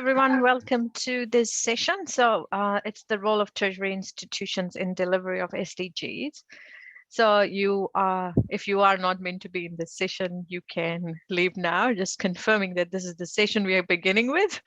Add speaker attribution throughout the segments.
Speaker 1: Everyone, welcome to this session. So it's the role of tertiary institutions in delivery of SDGs. So if you are not meant to be in this session, you can leave now, just confirming that this is the session we are beginning with.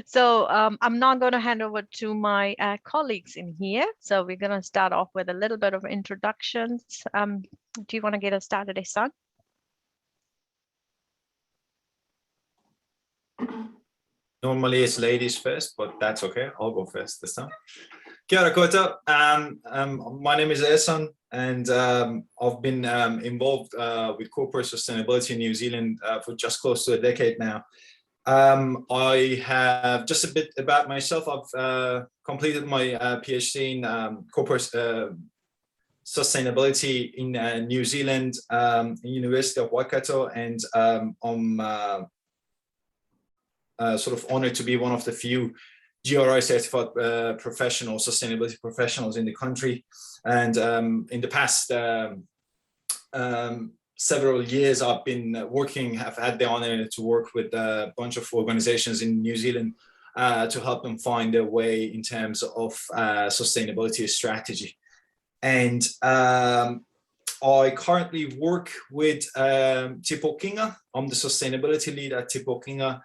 Speaker 1: So I'm now going to hand over to my colleagues in here. So we're going to start off with a little bit of introductions. Do you want to get us started, Ehsan?
Speaker 2: Normally it's ladies first, but that's okay. I'll go first this time. Kia ora koutou. My name is Ehsan, and I've been involved with corporate sustainability in New Zealand for just close to a decade now. I have just a bit about myself. I've completed my PhD in corporate sustainability in New Zealand, University of Waikato, and I'm sort of honored to be one of the few GRI certified sustainability professionals in the country. And in the past several years, I've had the honor to work with a bunch of organizations in New Zealand to help them find their way in terms of sustainability strategy. And I currently work with Pūkenga. I'm the sustainability lead at Pūkenga.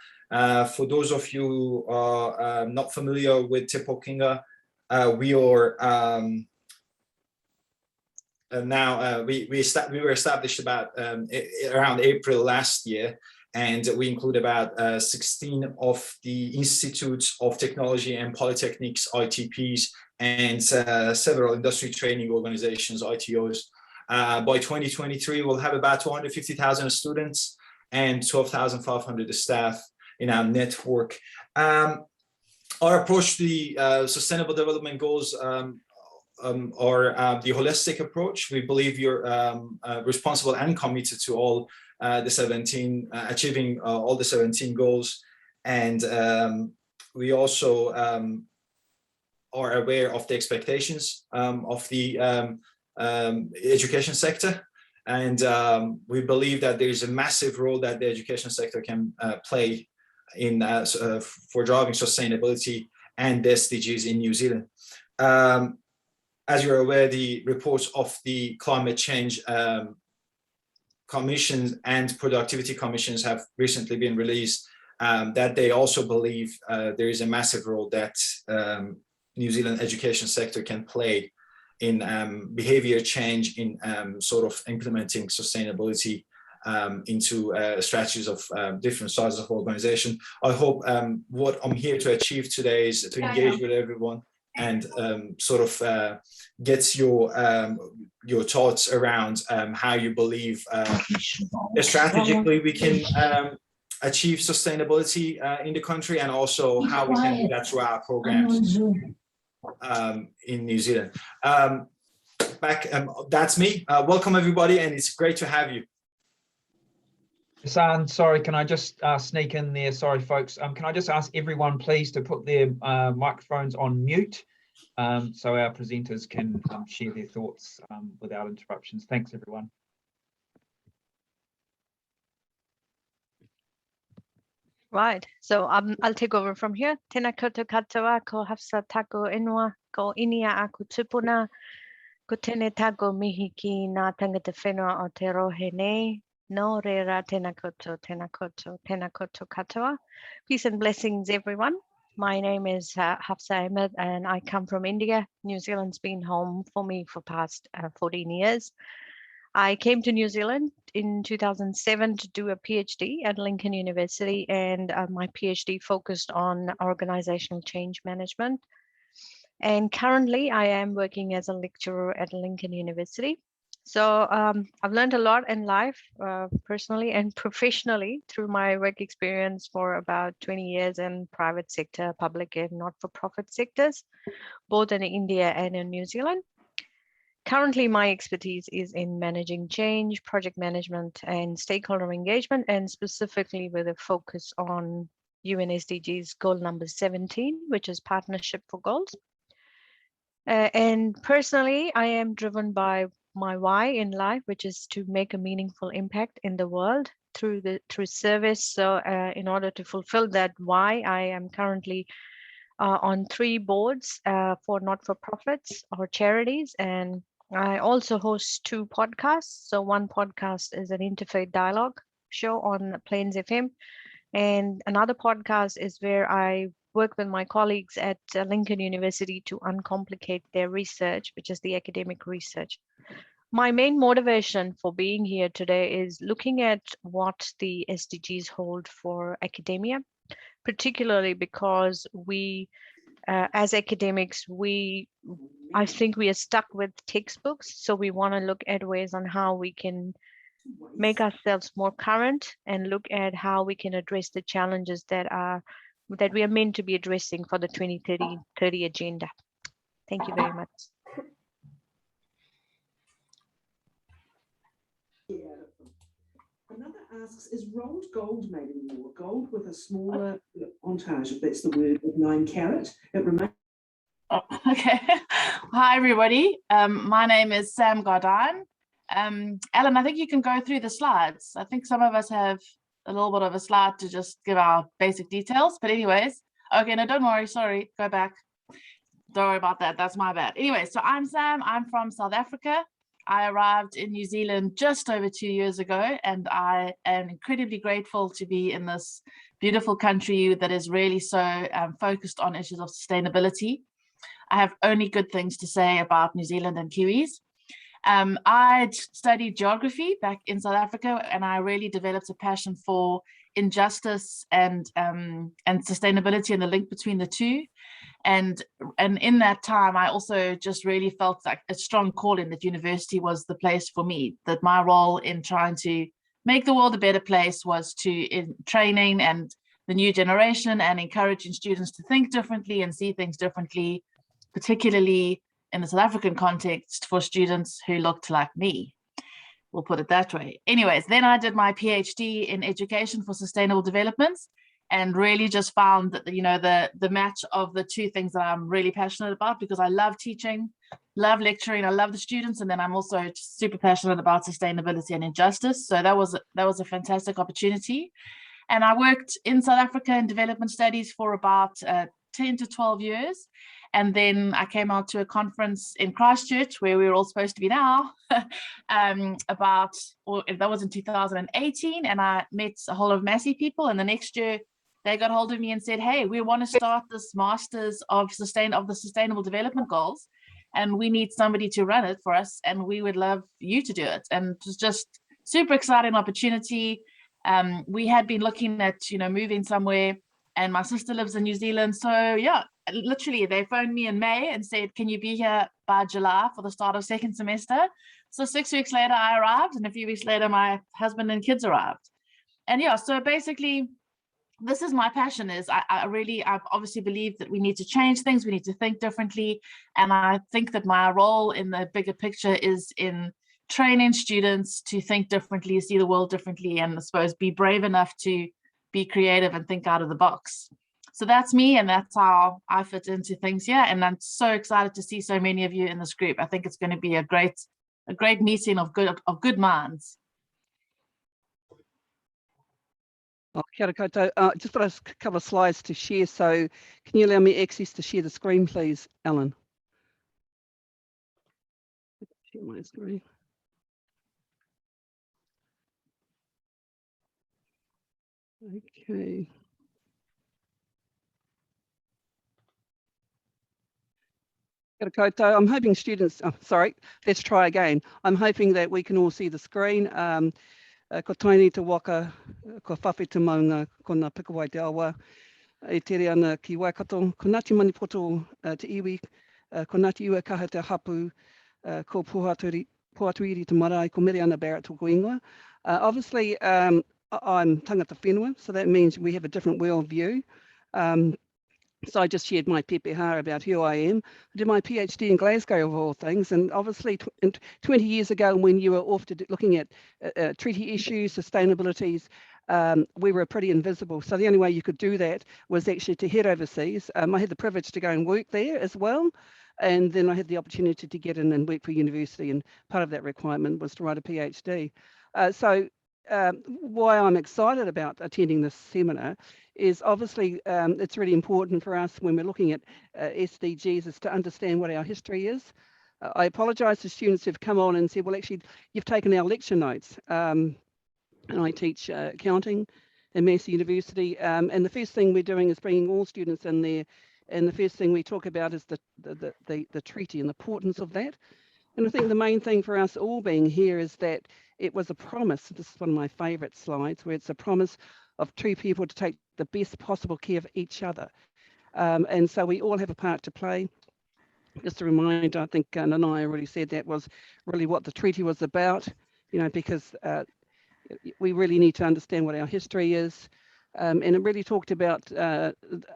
Speaker 2: For those of you who are not familiar with Pūkenga, we are we were established about around April last year, and we include about 16 of the institutes of technology and polytechnics, ITPs, and several industry training organizations, ITOs. By 2023, we'll have about 250,000 students and 12,500 staff in our network. Our approach to the Sustainable Development Goals are the holistic approach. We believe you're responsible and committed to all achieving all the 17 goals. And we also are aware of the expectations of the education sector. And we believe that there is a massive role that the education sector can play in for driving sustainability and the SDGs in New Zealand. As you're aware, the reports of the Climate Change Commissions and Productivity Commissions have recently been released, that they also believe there is a massive role that New Zealand education sector can play in behavior change, in sort of implementing sustainability into strategies of different sizes of organization. I hope what I'm here to achieve today is to engage with everyone and sort of gets your thoughts around how you believe strategically we can achieve sustainability in the country, and also how we can do that through our programs in New Zealand. That's me. Welcome everybody, and it's great to have you.
Speaker 3: Ehsan, sorry, can I just sneak in there? Sorry, folks. Can I just ask everyone, please, to put their microphones on mute so our presenters can share their thoughts without interruptions. Thanks, everyone.
Speaker 1: Right, so I'll take over from here. Tēnā koutou katoa, ko Hafsa tako inua, ko inia aku tupuna, ko tēnei tako mihi ki ngā tangata whenua Aotearoa nei. No reira, tēnā koutou, tēnā koutou, tēnā koutou katoa. Peace and blessings, everyone. My name is Hafsa Ahmed, and I come from India. New Zealand's been home for me for past 14 years. I came to New Zealand in 2007 to do a PhD at Lincoln University, and my PhD focused on organizational change management. And currently I am working as a lecturer at Lincoln University. So I've learned a lot in life, personally and professionally, through my work experience for about 20 years in private sector, public and not-for-profit sectors, both in India and in New Zealand. Currently, my expertise is in managing change, project management, and stakeholder engagement, and specifically with a focus on UN SDGs goal number 17, which is partnership for goals. And personally, I am driven by my why in life, which is to make a meaningful impact in the world through service. So in order to fulfill that why, I am currently on 3 boards for not-for-profits or charities, and I also host 2 podcasts. So one podcast is an interfaith dialogue show on Plains FM, and another podcast is where I work with my colleagues at Lincoln University to uncomplicate their research, which is the academic research. My main motivation for being here today is looking at what the SDGs hold for academia, particularly because we, as academics, I think we are stuck with textbooks. So we want to look at ways on how we can make ourselves more current and look at how we can address the challenges that we are meant to be addressing for the 2030 agenda. Thank you very much.
Speaker 4: Another asks, is rolled gold made anymore? Gold with a smaller entourage, if that's the word, of 9 carat. It remains.
Speaker 5: Oh, okay. Hi, everybody. My name is Sam Gardyne. Ellen, I think you can go through the slides. I think some of us have a little bit of a slide to just give our basic details. But anyways, okay, no, don't worry. Sorry, go back. Don't worry about that. That's my bad. Anyway, so I'm Sam. I'm from South Africa. I arrived in New Zealand just over 2 years ago, and I am incredibly grateful to be in this beautiful country that is really so focused on issues of sustainability. I have only good things to say about New Zealand and Kiwis. I studied geography back in South Africa, and I really developed a passion for injustice and sustainability and the link between the two. And in that time, I also just really felt like a strong calling that university was the place for me, that my role in trying to make the world a better place was in training and the new generation and encouraging students to think differently and see things differently, particularly in the South African context for students who looked like me. We'll put it that way. Anyways, then I did my PhD in education for sustainable development, and really just found that, you know, the match of the two things that I'm really passionate about, because I love teaching, love lecturing, I love the students, and then I'm also super passionate about sustainability and injustice. So that was a fantastic opportunity. And I worked in South Africa in development studies for about 10 to 12 years. And then I came out to a conference in Christchurch, where we were all supposed to be now, that was in 2018, and I met a whole of Massey people. And the next year, they got hold of me and said, hey, we want to start this Masters of the Sustainable Development Goals, and we need somebody to run it for us, and we would love you to do it. And it was just super exciting opportunity. We had been looking at, moving somewhere, and my sister lives in New Zealand. So yeah, literally they phoned me in May and said, can you be here by July for the start of second semester? So 6 weeks later, I arrived, and a few weeks later, my husband and kids arrived. And yeah, so basically, this is my passion. Is I obviously believe that we need to change things, we need to think differently. And I think that my role in the bigger picture is in training students to think differently, see the world differently, and I suppose be brave enough to be creative and think out of the box. So that's me, and that's how I fit into things here. And I'm so excited to see so many of you in this group. I think it's going to be a great meeting of good minds.
Speaker 6: Oh, kia ora koutou. Just got a couple of slides to share, so can you allow me access to share the screen, please, Ellen? Share my screen. Okay. Kia ora koutou. I'm hoping students, sorry, let's try again. I'm hoping that we can all see the screen. Ko taini te waka, ko whawhi te maunga, ko ngā pikawai te awa, e tere ana ki Waikato, ko Ngāti Maniapoto te iwi, ko Ngāti Ua kaha te hapu, ko Puatuiri te marae, ko Mereana Barrett tōku ingoa. Obviously, I'm tangata whenua, so that means we have a different worldview. So I just shared my pepeha about who I am. I did my PhD in Glasgow, of all things, and obviously 20 years ago, when you were off to looking at treaty issues, sustainabilities, we were pretty invisible. So the only way you could do that was actually to head overseas. I had the privilege to go and work there as well, and then I had the opportunity to get in and work for university, and part of that requirement was to write a PhD. So why I'm excited about attending this seminar is obviously it's really important for us when we're looking at SDGs is to understand what our history is. I apologise to students who've come on and said, well, actually, you've taken our lecture notes. And I teach accounting at Massey University. And the first thing we're doing is bringing all students in there. And the first thing we talk about is the treaty and the importance of that. And I think the main thing for us all being here is that it was a promise. This is one of my favourite slides, where it's a promise of two people to take the best possible care of each other. And so we all have a part to play. Just a reminder, I think Nanai already said that was really what the treaty was about, because we really need to understand what our history is. And it really talked about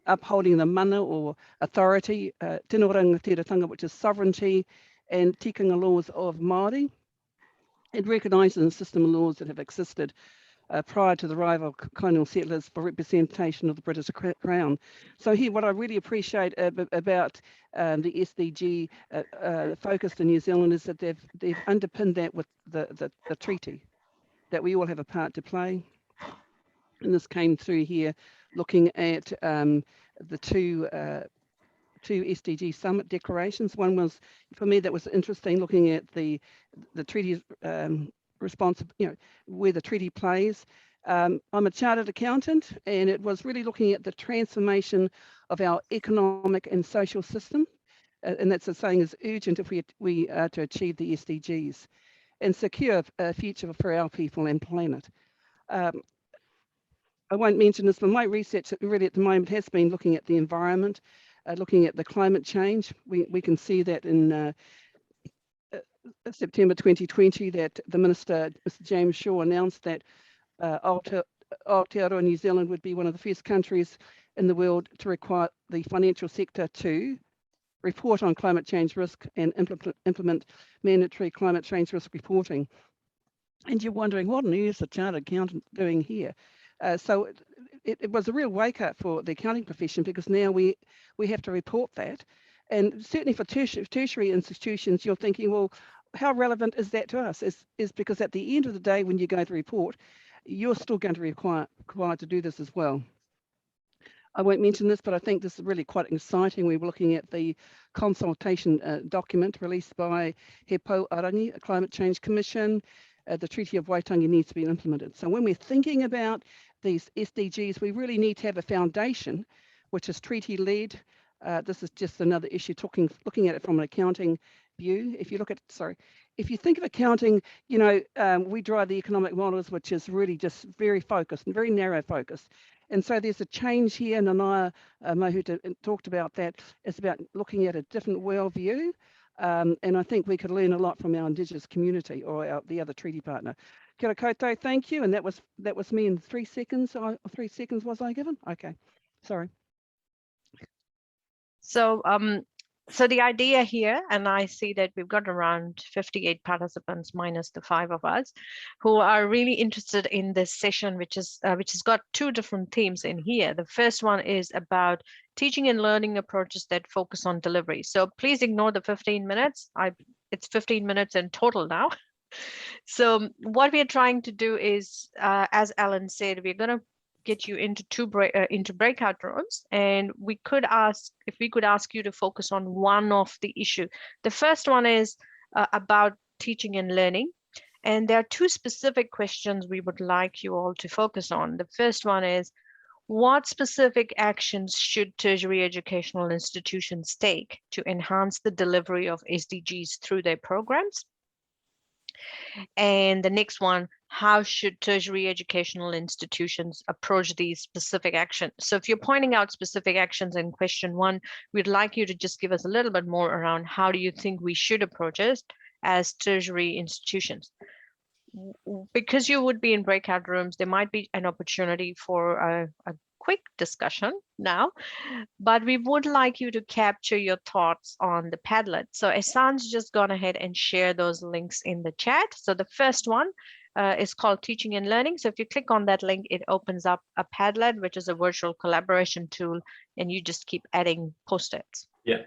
Speaker 6: upholding the mana or authority, tino rangatiratanga, which is sovereignty, and tikanga laws of Māori. It recognises the system of laws that have existed prior to the arrival of colonial settlers for representation of the British Crown. So here, what I really appreciate about the SDG focus in New Zealand is that they've underpinned that with the treaty, that we all have a part to play. And this came through here, looking at the two SDG summit declarations. One was, for me, that was interesting, looking at the treaty's where the treaty plays. I'm a chartered accountant, and it was really looking at the transformation of our economic and social system. And that's a saying is urgent if we are to achieve the SDGs and secure a future for our people and planet. I won't mention this, but my research really at the moment has been looking at the environment, looking at the climate change. We can see that in September 2020 that the Minister, Mr. James Shaw, announced that Aotearoa, New Zealand would be one of the first countries in the world to require the financial sector to report on climate change risk and implement mandatory climate change risk reporting. And you're wondering, what on earth is a chartered accountant doing here? So it was a real wake up for the accounting profession, because now we have to report that. And certainly for tertiary institutions, you're thinking, well, how relevant is that to us? Is because at the end of the day, when you go to report, you're still going to be required to do this as well. I won't mention this, but I think this is really quite exciting. We were looking at the consultation document released by He Pouarangi, a Climate Change Commission. The Treaty of Waitangi needs to be implemented. So when we're thinking about these SDGs, we really need to have a foundation, which is treaty-led. This is just another issue, looking at it from an accounting view. If you think of accounting, we drive the economic models, which is really just very focused and very narrow focused. And so there's a change here, and Anaya Mahuta talked about that. It's about looking at a different worldview. And I think we could learn a lot from our Indigenous community or the other treaty partner. Kia ora koutou, thank you. And that was me in 3 seconds. 3 seconds was I given? Okay, sorry.
Speaker 1: So the idea here, and I see that we've got around 58 participants minus the 5 of us, who are really interested in this session, which has got 2 different themes in here. The first one is about teaching and learning approaches that focus on delivery. So please ignore the 15 minutes. It's 15 minutes in total now. So what we are trying to do is, as Alan said, we're going to get you into breakout rooms, and if we could ask you to focus on one of the issue. The first one is about teaching and learning, and there are 2 specific questions we would like you all to focus on. The first one is, what specific actions should tertiary educational institutions take to enhance the delivery of SDGs through their programs? And the next one, how should tertiary educational institutions approach these specific actions? So if you're pointing out specific actions in question 1, we'd like you to just give us a little bit more around how do you think we should approach it as tertiary institutions. Because you would be in breakout rooms, there might be an opportunity for a quick discussion now, but we would like you to capture your thoughts on the Padlet. So Ehsan's just gone ahead and share those links in the chat. So the first one is called Teaching and Learning. So if you click on that link, it opens up a Padlet, which is a virtual collaboration tool, and you just keep adding post-its.
Speaker 2: Yeah.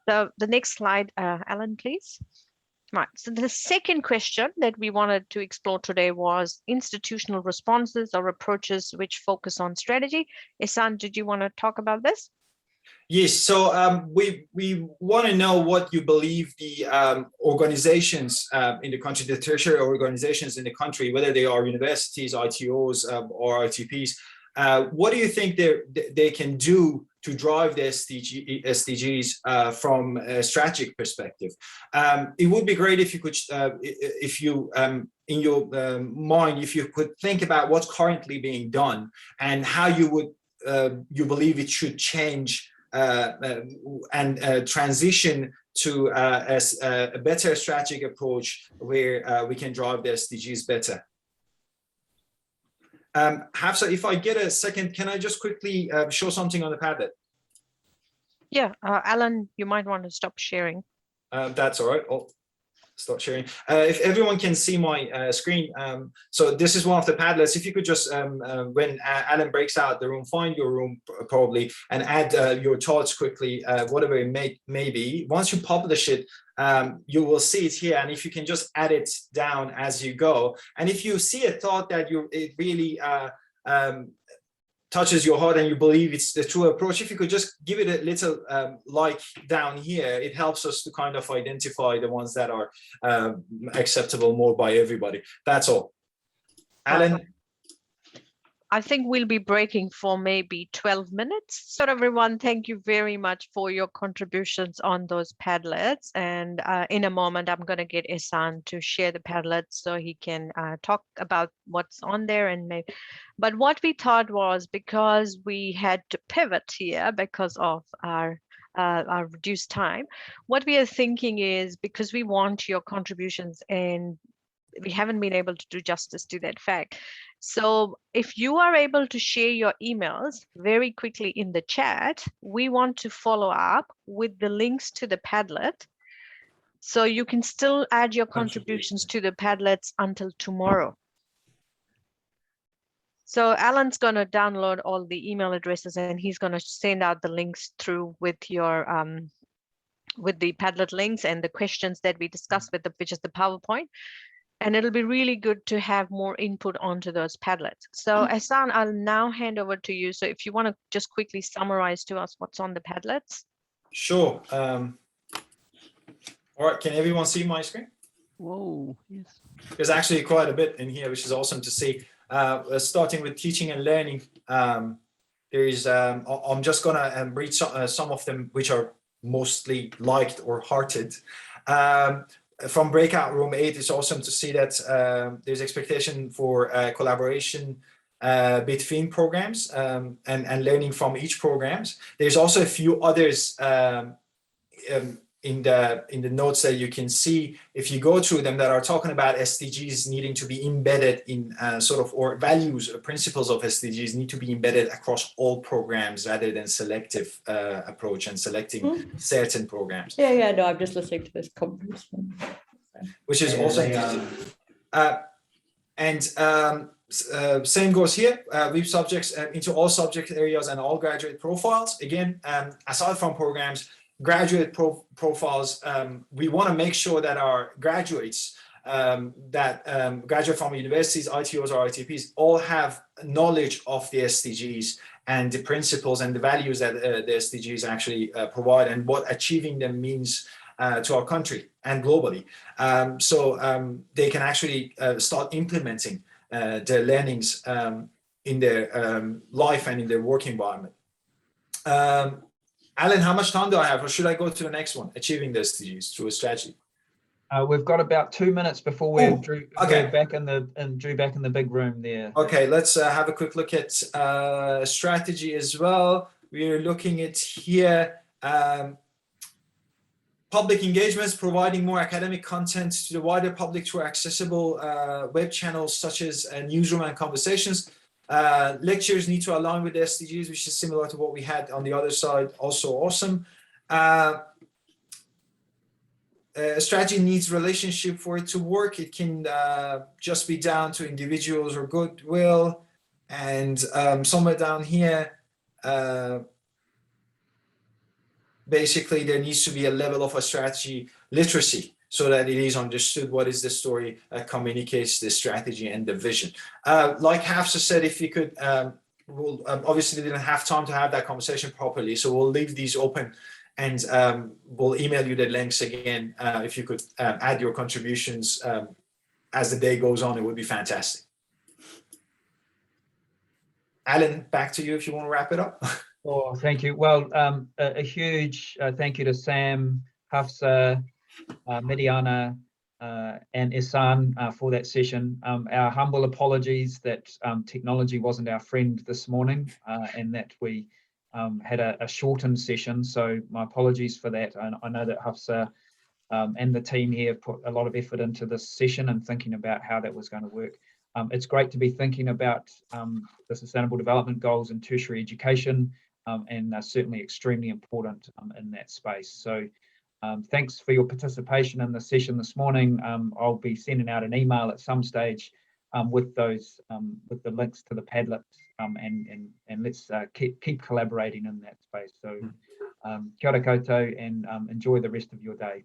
Speaker 1: So the next slide, Alan, please. Right. So the second question that we wanted to explore today was institutional responses or approaches which focus on strategy. Ehsan, did you want to talk about this?
Speaker 2: Yes, so we want to know what you believe the organizations in the country, the tertiary organizations in the country, whether they are universities, ITOs, or ITPs, what do you think they can do to drive the SDGs from a strategic perspective? It would be great if you could, in your mind, if you could think about what's currently being done and how you would you believe it should change and transition to a better strategic approach where we can drive the SDGs better. Hafsa, if I get a second, can I just quickly show something on the Padlet?
Speaker 1: Yeah, Alan, you might want to stop sharing.
Speaker 2: That's all right. I'll start sharing. If everyone can see my screen, so this is one of the Padlets. If you could just, when Alan breaks out the room, find your room probably and add your thoughts quickly, whatever it may be. Once you publish it, you will see it here, and if you can just add it down as you go, and if you see a thought that it really touches your heart and you believe it's the true approach, if you could just give it a little like down here, it helps us to kind of identify the ones that are acceptable more by everybody. That's all. Alan?
Speaker 1: I think we'll be breaking for maybe 12 minutes. So everyone, thank you very much for your contributions on those Padlets. And in a moment, I'm going to get Ehsan to share the Padlets so he can talk about what's on there. But what we thought was, because we had to pivot here because of our reduced time, what we are thinking is, because we want your contributions and we haven't been able to do justice to that fact. So if you are able to share your emails very quickly in the chat, we want to follow up with the links to the Padlet. So you can still add your contributions to the Padlets until tomorrow. So Alan's going to download all the email addresses and he's going to send out the links through with your with the Padlet links and the questions that we discussed with which is the PowerPoint. And it'll be really good to have more input onto those Padlets. So Ehsan, I'll now hand over to you. So if you want to just quickly summarize to us what's on the Padlets.
Speaker 2: Sure. All right, can everyone see my screen?
Speaker 6: Whoa, yes.
Speaker 2: There's actually quite a bit in here, which is awesome to see. Starting with teaching and learning, there is, I'm just gonna read some of them, which are mostly liked or hearted. From breakout room 8, it's awesome to see that there's expectation for collaboration between programs and learning from each programs. There's also a few others in the notes that you can see if you go through them that are talking about SDGs needing to be embedded in or values or principles of SDGs need to be embedded across all programs rather than selective approach and selecting certain programs.
Speaker 7: Yeah, no, I'm just listening to this conference.
Speaker 2: Which is awesome. Same goes here, weave subjects into all subject areas and all graduate profiles. Again, aside from programs, graduate profiles, we want to make sure that our graduates that graduate from universities, ITOs or ITPs all have knowledge of the SDGs and the principles and the values that the SDGs actually provide and what achieving them means to our country and globally. So they can actually start implementing their learnings in their life and in their work environment. Alan, how much time do I have, or should I go to the next one? Achieving the SDGs through a strategy.
Speaker 3: We've got about 2 minutes before we're back in the big room there.
Speaker 2: Okay, let's have a quick look at strategy as well. We're looking at here public engagements, providing more academic content to the wider public through accessible web channels such as newsroom and conversations. Lectures need to align with the SDGs, which is similar to what we had on the other side, also awesome. Strategy needs relationship for it to work. It can just be down to individuals or goodwill. And somewhere down here, basically there needs to be a level of a strategy literacy so that it is understood what is the story that communicates the strategy and the vision. Like Hafsa said, if you could, we'll obviously didn't have time to have that conversation properly, so we'll leave these open, and we'll email you the links again. If you could add your contributions as the day goes on, it would be fantastic. Alan, back to you if you want to wrap it up.
Speaker 3: Oh, thank you. Well, a huge thank you to Sam, Hafsa, Mereana, and Ehsan for that session. Our humble apologies that technology wasn't our friend this morning, and that we had a shortened session. So my apologies for that. And I know that Hafsa and the team here have put a lot of effort into this session and thinking about how that was going to work. It's great to be thinking about the Sustainable Development Goals in tertiary education, and they're certainly extremely important in that space. So thanks for your participation in the session this morning. I'll be sending out an email at some stage with those with the links to the Padlets, and let's keep collaborating in that space. So kia ora koutou, and enjoy the rest of your day.